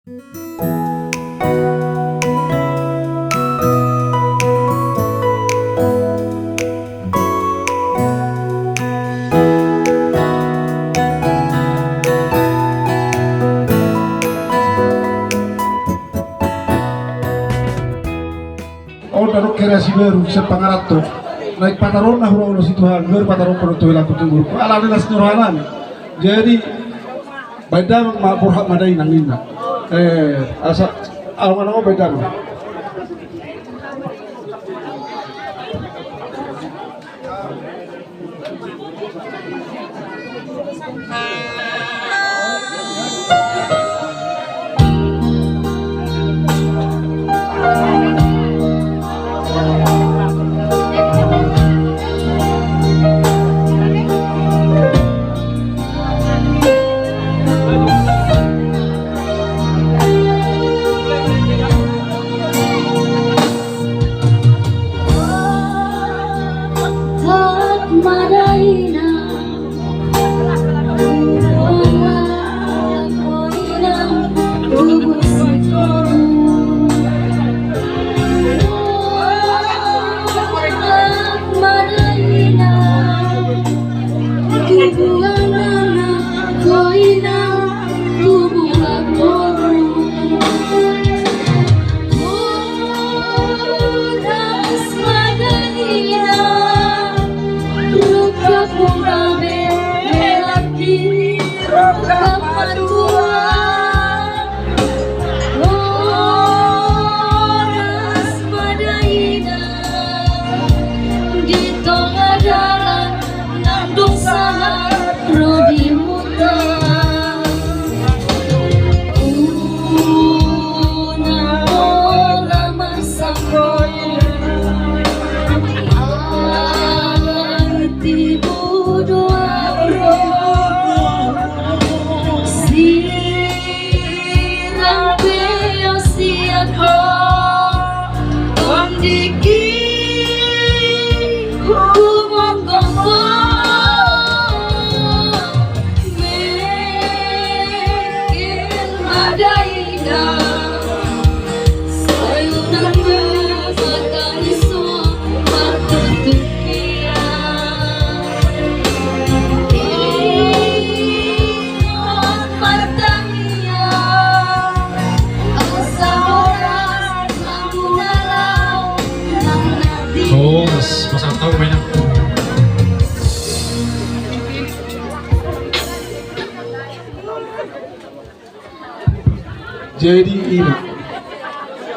Oh, taruh kerasi baru sepangarat tuh. Naik pataron nah hurau si Tuhan ber pataron perut tuh laku tunggu. Alhamdulillah senuruhanan. Jadi beda mak burhak madai nang lina. Asa awan beda.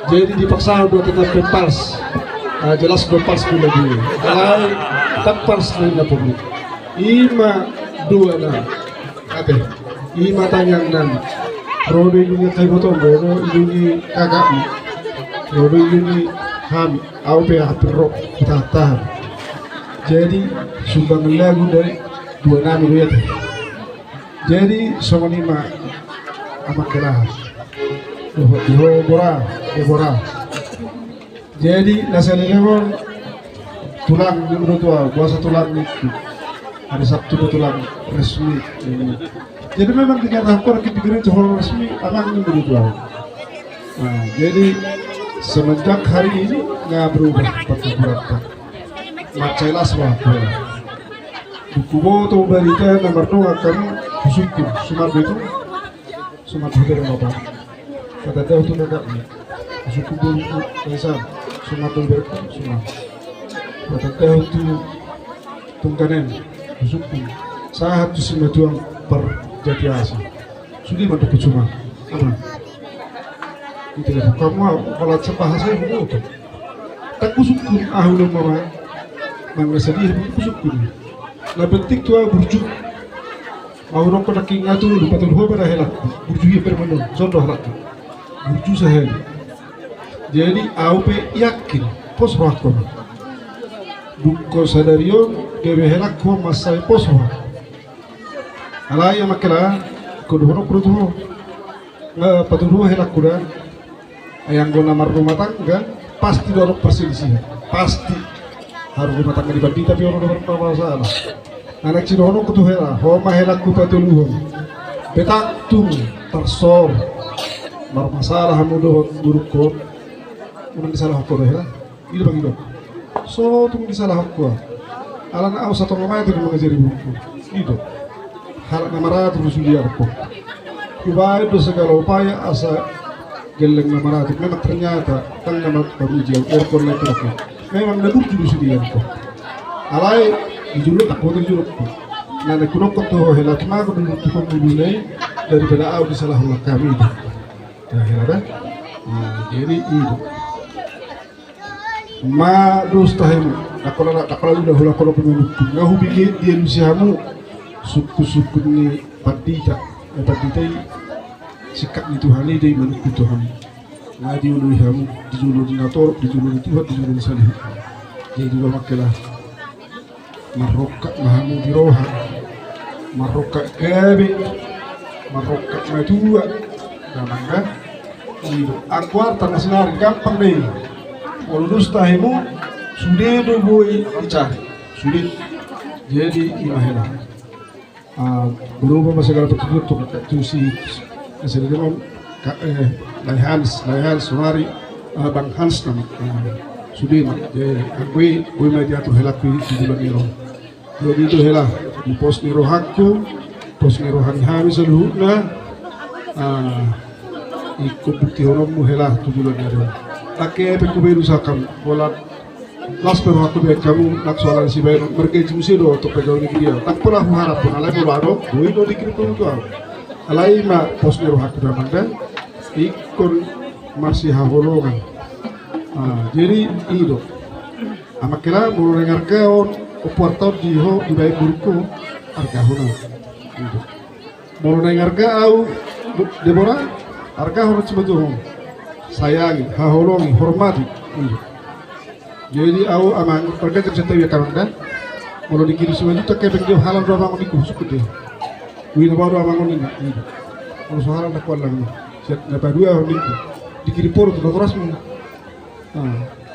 Jadi dipaksa buat tetap bepals, jelas bepals pula dia. Kalau tepals nanda publik, ima dua na, ate, ima tanyang nan, rodo ini kayak botol, rodo ini kakak, rodo ini ham, aupe hampir rok kita. Jadi sumbang lagu dari dua nami itu. Jadi sama lima amat keras. Bora. Jadi nasi lemon tulang di tua, puasa tulang itu hari Sabtu tulang resmi. Jadi memang dinyatakan kita diberi tulang resmi akan di tua. Nah, jadi semenjak hari ini nggak berubah peraturan. Macelas waktu. Buku tuh berita nomor 2 akan suku Sumatera itu Sumatera apa? Kata dia itu negak suku bulu Indonesia Sumatera berkat Sumatera. Kata dia itu tungkanen suku saat tu sematuang perjati asal. Sudah bantu cuma apa? Itu lah. Kamu kalau bahasa itu tak suku ahul mama nang sedih suku. La penting tu burju. Orang pada kinga tu lupa tu lupa pada helak burju yang permanen. Contoh helak. Burju sahel. Jadi AUP yakin pos rakon. Buko sadario debe helak ko masai pos wa. Alaya makala ko dono prutuho. Nga patuho helak kuda. Ayang gona mar rumah tangga pasti dorong perselisihan. Pasti harus rumah tangga dibagi tapi orang bermasalah. Anak cirono kutuhela, homa helak kupatuluhon. Betak tung tersor. bermasalah mudah buruk ko unang disalah ko ya itu bagi dok so tung disalah ko ala na satu ngamay itu mga jeri buruk ko itu hal na maratu suliar ko iba itu segala upaya asa geleng na maratu memang ternyata tang na maruji airport na ko memang nadur julu suliar ko alai dijuluk tak kotor juluk ko na nakunok ko to hela kima ko dulu tukon dulu daripada au disalah kami itu. Nah, jadi itu. Ma dos tahem, nakola udah hula kola penunjuk. Ngahu bikin dia nusihamu suku ni padita sikap ni Tuhan ni dia menurut Tuhan. Ngadi ulu hamu dijulu di nator, dijulu di Tuhan, dijulu di salih. Jadi juga makelah marokak mahamu diroha, marokak gabi, marokak madua. Namanya itu akuar tanah sinar gampang deh. Walus tahimu sudah boy dicari sudah jadi imahela. Berubah masalah tertutup tu si sebenarnya Lai Hans Sonari Bang Hans nama sudah jadi aku mai jatuh hela ku di bulan Niro. Jadi itu hela di pos Niro hakku pos Niro hari hari seluruhnya. Ikut bukti horommu helah tujuan dari. Laki aku berusaha kamu, bola las peru aku baik kamu nak soalan si bayi mereka jumsi do untuk pegang ini dia. Tak pernah mengharap pun alai bola do, bui do dikiri tu tu. Alai ma posnya roh aku dalam anda, ikut masih haholongan. Jadi itu. Amakila mau dengar kau, oportor diho di bayi burukku, harga honor. Mau dengar kau, Deborah. Harga harus betul, sayangi, haholongi, hormati. Jadi aku aman, pergi cerita ya kawan. Kalau dikirim semua itu tak kayak dia halal doa bangun ikut suku dia. Wina baru bangun ini. Kalau soalan tak kuat lagi. Siap dapat dua orang itu dikirim poro tu terus.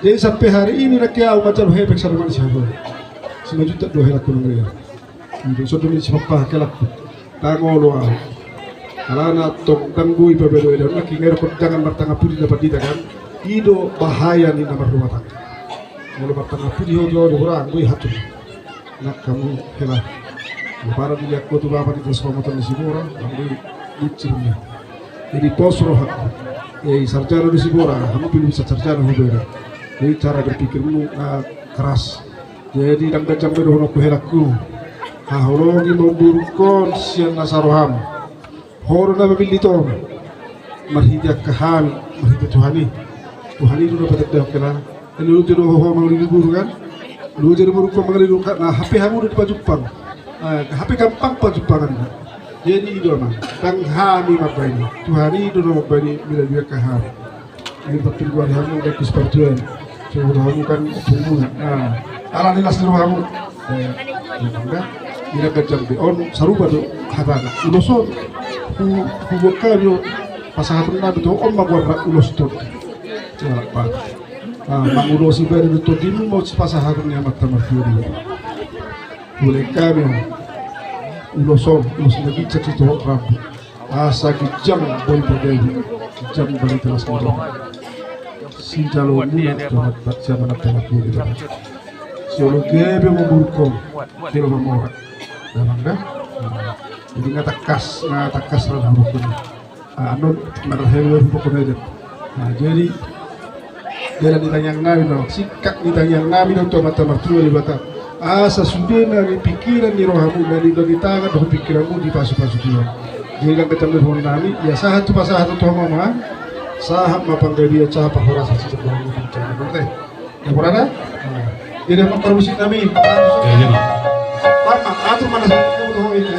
Jadi sampai hari ini nak aku macam hebek sarungan siapa. 5 juta doa helak kurang dia. Itu sudah ni siapa kelak. Tangolo aku. Karena tok tangguh ibu dan lagi ngerokok jangan bertangga putih dapat tidak kan? Itu bahaya nih nomor rumah tangga. Kalau bertangga putih hojo orang gue hatur. Nak kamu helah. Lebaran dia aku tu bapak itu semua motor di sini orang, kamu lucirnya. Jadi pos roh aku. Sarjana di sini orang, kamu pilih bisa sarjana hubungan. Jadi cara berpikirmu keras. Jadi dan kacang berulang aku helakku. Hahologi memburukkan sian nasaroham. Horo na mabili to marhija kahami marhija Tuhani itu dapat dah kena lu jero ho mangli guru kan lu jero buru ko mangli guru kan nah HP hamu di Jepang HP gampang pa Jepangan jadi itu mah tang hami mabani Tuhani itu mabani bila dia kahami ini betul gua hamu dak sepertian so hamu kan tunggu ala nilas di hamu enggak ila kacang on saruba do habana uloso kubukario pasangan nabi to on magwarna ulos to apa mangulosi baru to dimu mau pasangan ni amat tamarfuri boleh kami uloso lagi cek to rabu asa kijam boy berdaya kijam balik terus to si jalo ni to bat siapa nak tamarfuri solo gebe mo burko kilo mo damangga jadi ngatakas lah hukum anu marahel hukum aja jadi jalan ditanyang nabi dong sikap ditanyang nabi dong mata martua di bata asa sudah dari pikiran di rohamu dari bagi tangan dari pikiranmu di pasu-pasu dia jadi kan kecil dari nabi ya sahat tu pasah tu tuh mama sahat mapanggai dia cah pahora sasi sebelum itu cah ngerti ya berada jadi apa permisi nabi ya Pak atur mana saya mau ini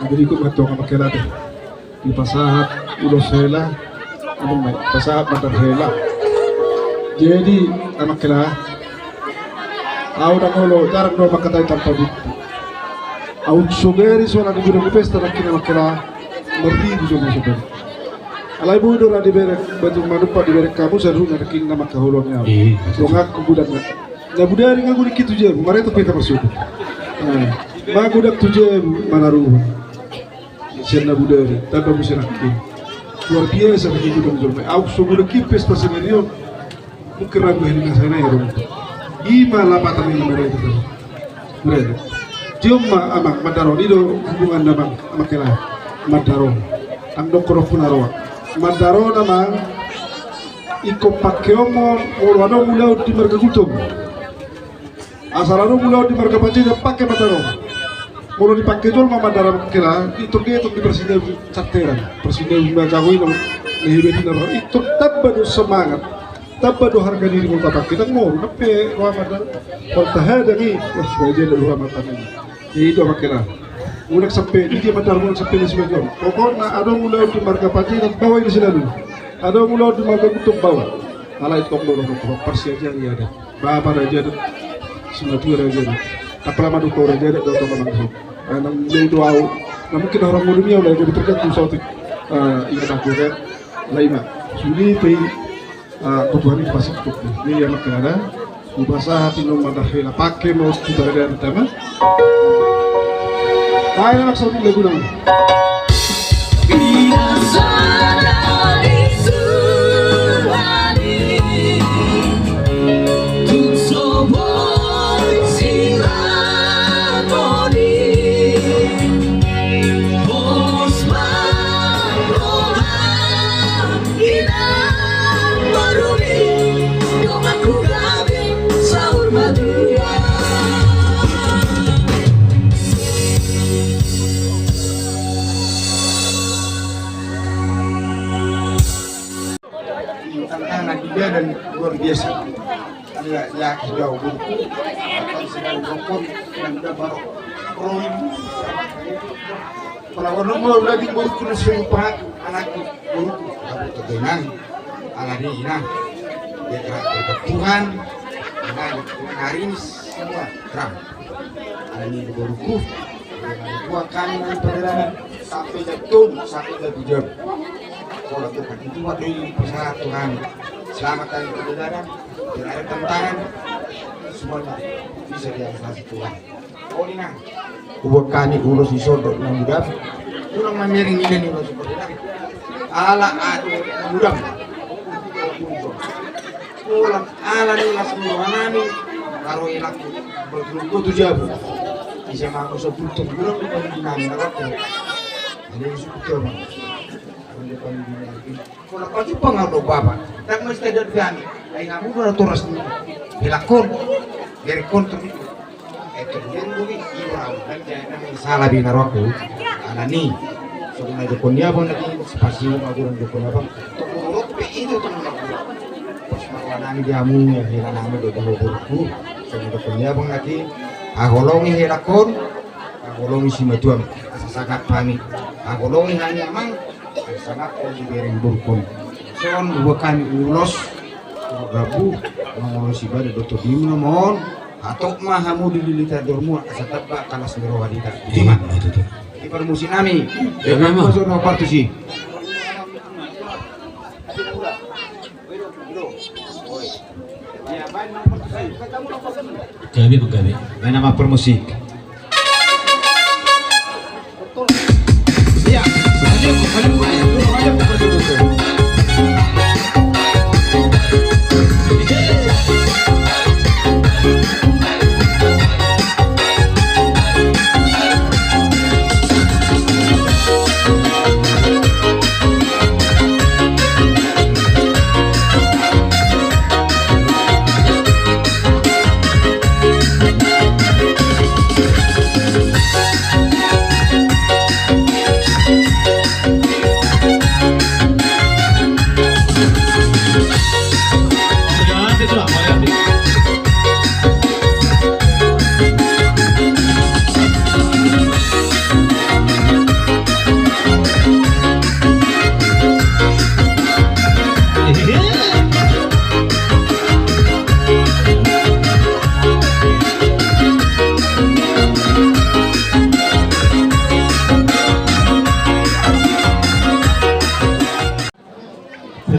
Berikut matong ang makilala di pasahat ulos hela anong may pasahat matar hela jadi ang makilala aw na molo jarang do makatay tanpa bukti aw sugeri sola di gudang pesta na kina makilala merti di jomo sugeri alay bu do di berek batu madupa di berek kamu saru na king na makahulon yaw dongak ku gudang na budari nga gudi kitu je mare to peta masuk ba gudak tuje manaru Sena budari, tanpa bisa nakkin. Luar biasa begitu dong Zulmai. Aku sudah kipes pas sendirian. Mungkin ragu ini nggak sana ya dong. Ima lapatan ini mereka itu. Mereka. Cuma amang madaron itu hubungan amang amak kelah. Madaron. Andok korofun arwah. Madaron amang. Iko pakeomo orang mulau di mereka kutum. Asal orang mulau di mereka pancing pakai madaron. Kalau dipakai jual mama dalam kira itu dia untuk dibersihkan cateran, bersihkan menjagoin lehibetin orang itu tambah semangat, tambah harga diri kita pakai. Kita mau tapi Ramadan kalau tahada ni, wah sebagai dari Ramadan ini. Jadi itu apa kira? Mulai sampai dia madar mulai sampai di sebagian. Pokoknya ada mulai di marga pagi dan bawa di sini dulu. Ada mulai di marga kutub bawa. Alah itu kalau orang persi aja ni ada. Bapak aja ada, semua tu aja ada. Tak lama tu kau aja ada dua orang langsung. Nang itu au, na mungkin orang mulimnya udah jadi tergantung suatu ingat aku kan, lainnya. Sudi pay kebutuhan itu pasti cukup. Ini yang makanya, ubasa hati nom madahela pakai mau sudah ada tema. Ayo nak saudi lagu dong. Dia dan luar biasa. Dia yakin jauh buku. Kalau sedang rokok dan dia baru rom. Kalau orang mau lagi buku nasihat anak buku aku terdenang anak ini nah dia terhadap Tuhan nah hari ini semua terang anak ini buku dua kali dari perjalanan sampai jatuh sampai ke tujuan. Kalau Tuhan itu waktu pesawat Tuhan selamat dari perjalanan tidak ada tantangan semuanya bisa diatasi Tuhan. Oh ini nah buat kami urus di sodok yang mudah kurang memiring ini nih seperti ini ala adu mudah pulang ala nih langsung menanami taruh ilak berkelumpuk tujuh bisa mampu sebutuh kurang di pembinaan apa jadi sebutuh kalau kau cuba ngadu bapak, tak mesti ada kami. Lain kamu baru turun sini, bilakon, dari kontur itu. Itu yang bumi ibrau dan jangan salah di naroku. Anak ni, sebenarnya jokonya pun lagi spasi majuran jokonya pun. Turut itu teman aku. Pas malam dia mu, hilang nama dia berbuku. Sebenarnya jokonya pun lagi. Agolongi hilakon, agolongi si matuam. Sangat panik. Agolongi hanya mang. Sangat diberi burkon. Son bukan ulos gabu mengurusi pada dokter Bima mohon atau mahamu dililita dormu asatap kalas ngero hadita. Iman itu tuh. Di permusim nami. Ya memang. Masuk no partisi. Gabi. Main nama permusik. Iya.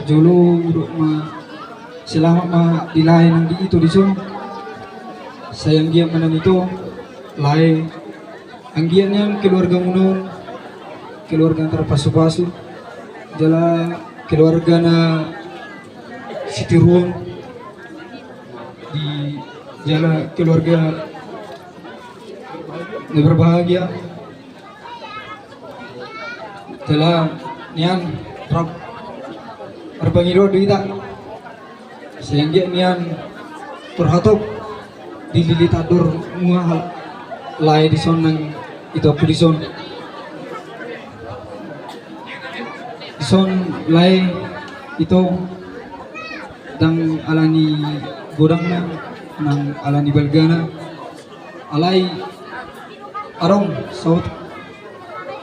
jolo uduk selama di lain ang di itu di sun sayang dia manan itu lain anggiannya keluarga munun keluarga terpasu-pasu jala keluarga na Sitiruan di jala keluarga na berbahagia jala nian rap arbangiro duita sehingga nian terhatop dililitador muahal lai di son nang itu aku di son lai itu dang alani godang nang alani balgana alai arong saut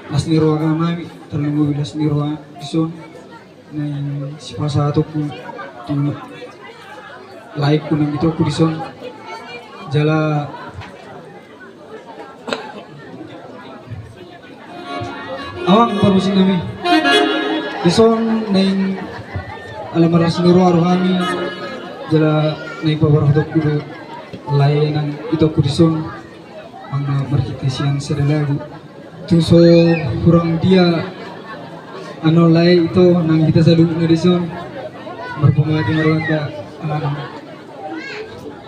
lasnirwa kami terlalu lasnirwa di son na sipasa ato ku tu lai ku nang itu ku di son jala awang parusin kami dison neng alamaras niro arohami jala neng pabarhodok kudo lain nang itu kudison ang berkitasian sedalagu tu so kurang dia ano lay itu nang kita salud na dison berpengalaman marwanda alam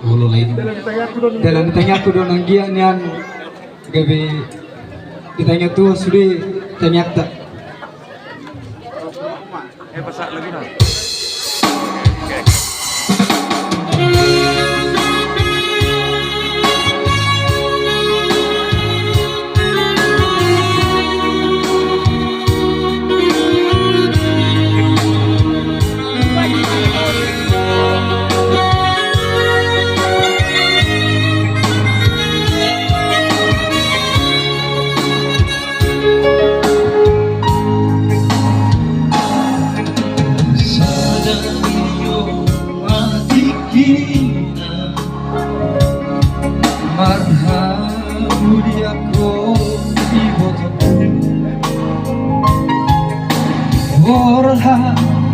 Ulo lain. dalam tanya tu don anggia nian gabe ditanya tu sudah tanya tak Pasak lagi dah.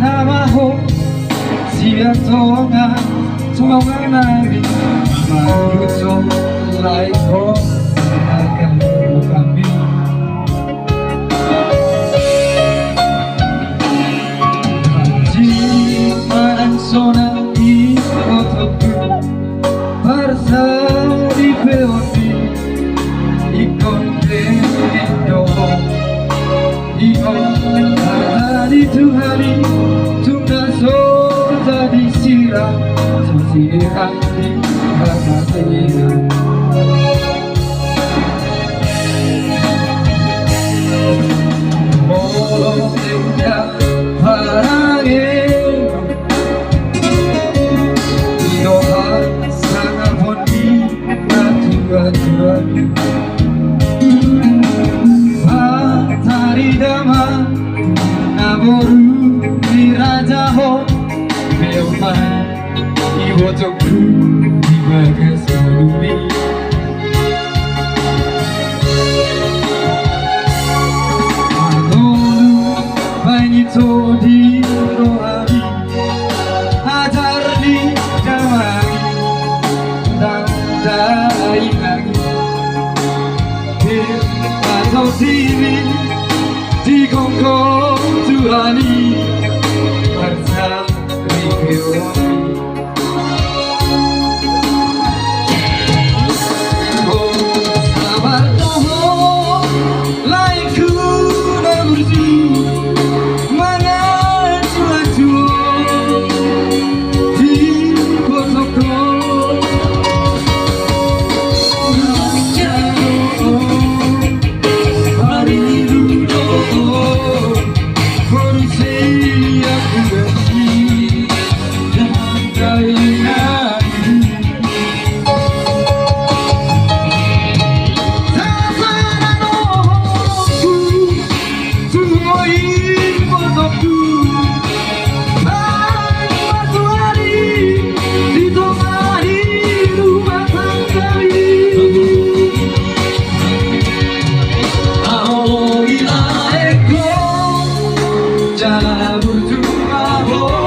namaho siya tonga nari maluto lai ko akan kami Jimanan sona ikotoku Barsa di peoti Ikon Indo Ikon hari tu hari Tungga soja disiram Sisi hati karena siram Molong indah parangin Inohan sana poni Natua-tuan Matahari damai Naboru dirajaho Beoman Iwotoku Dibagasului Bainito di rohani Hajar di damai Dan dai lagi Atau diri Di kongkong Tuhani Bersari keromi Oh sabar taho Laiku naburji Jangan berjuang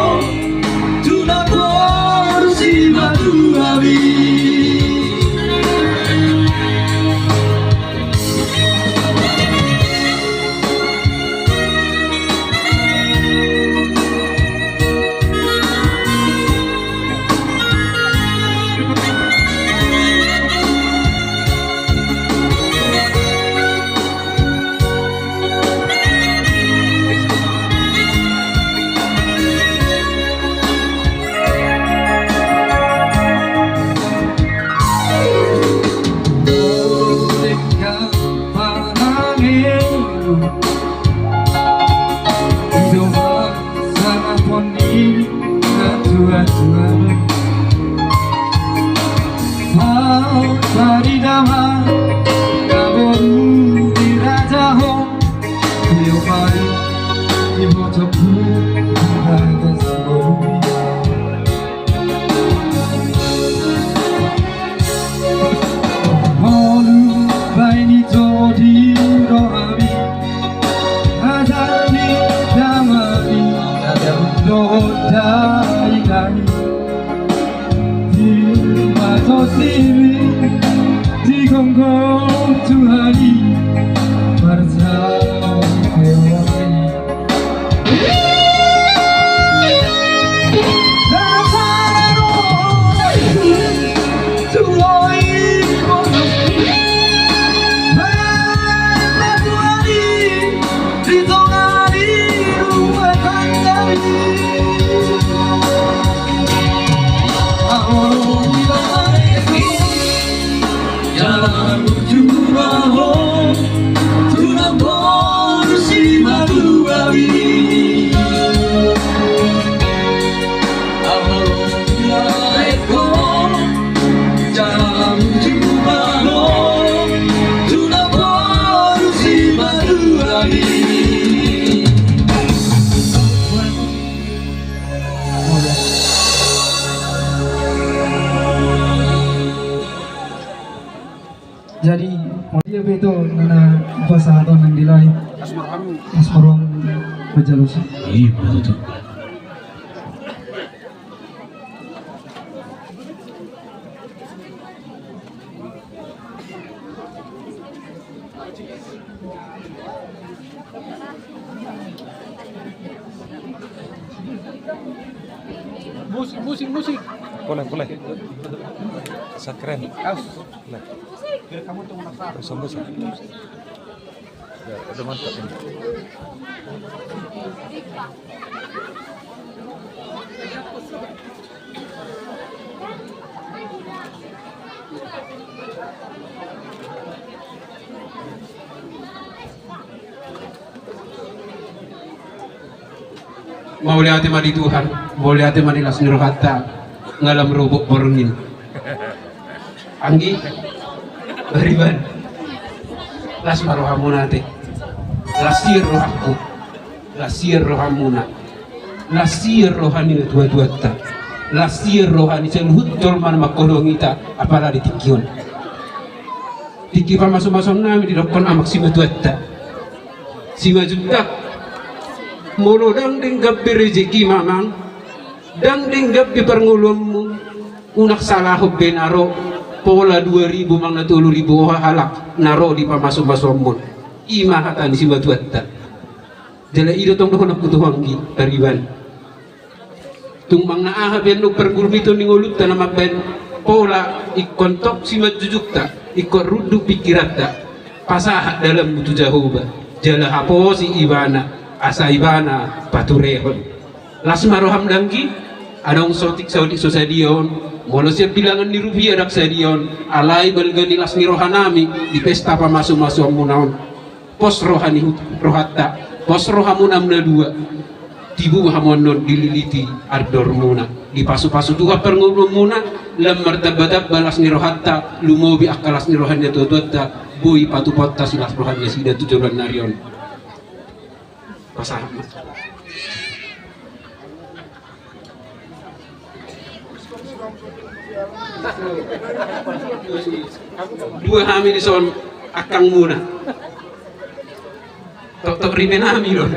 Paridama Kaboru Dirajaho Yopai Ibotoku Hagas Borubi Molu Baini Todi Rohami Hazani Damani Dodai Nani Mato siri di Kongkong Tuhani Bersama Kewani Dasaro Tuloi Konoki Batuani Ditongani Rumah Kandari Jangan berjumpa Tuna porsi madu awi Jangan berjumpa Tuna porsi madu awi jadi dia beto nana bahasa atau nang dilai asmarom berjalusi Iya betul. Musik. Boleh. Sangat keren. Boleh. Bersama musik. Ya, udah mantap ini. Mau lihat madi Tuhan, mau lihat madi las nurhata ngalam rubuk borongin. Anggi beriban las marohamunate lasir rohaku lasir rohamuna lasir rohani dua-duata lasir rohani seluhut dolman makolongita apala di tikion tiki pa masuk-masuk nami di dokon amak sima duata sima jutak molo dang dinggap rezeki mamang dang dinggap di perngulummu unak salah benaro pola 2000 mang na 3000 halak naro di pamasok-masok mon ima hatan si batuatta jala ido tong dohon aku tuhanggi tariban tung mang na aha ben no pergulmito ni ngulut na mabben pola ikontok si majujukta ikon rudu pikiratta pasaha dalam butu jahoba jala hapo si ibana asa ibana paturehon lasmaroham danggi anong sotik sosadion molo siap bilangan ni rupiah dak stadion alai balgani las ni rohanami di pesta pamasuk-masuk munaon pos rohani rohatta pos rohamunam na dua tibu hamonon dililiti ardor muna di pasu-pasu dua perngurum muna lam martabatab balas ni rohatta lumobi akalas ni rohannya tuata bui patu-pata silas rohannya sida 7 bulan narion pasah dua hamil son akang muna tok riben hamil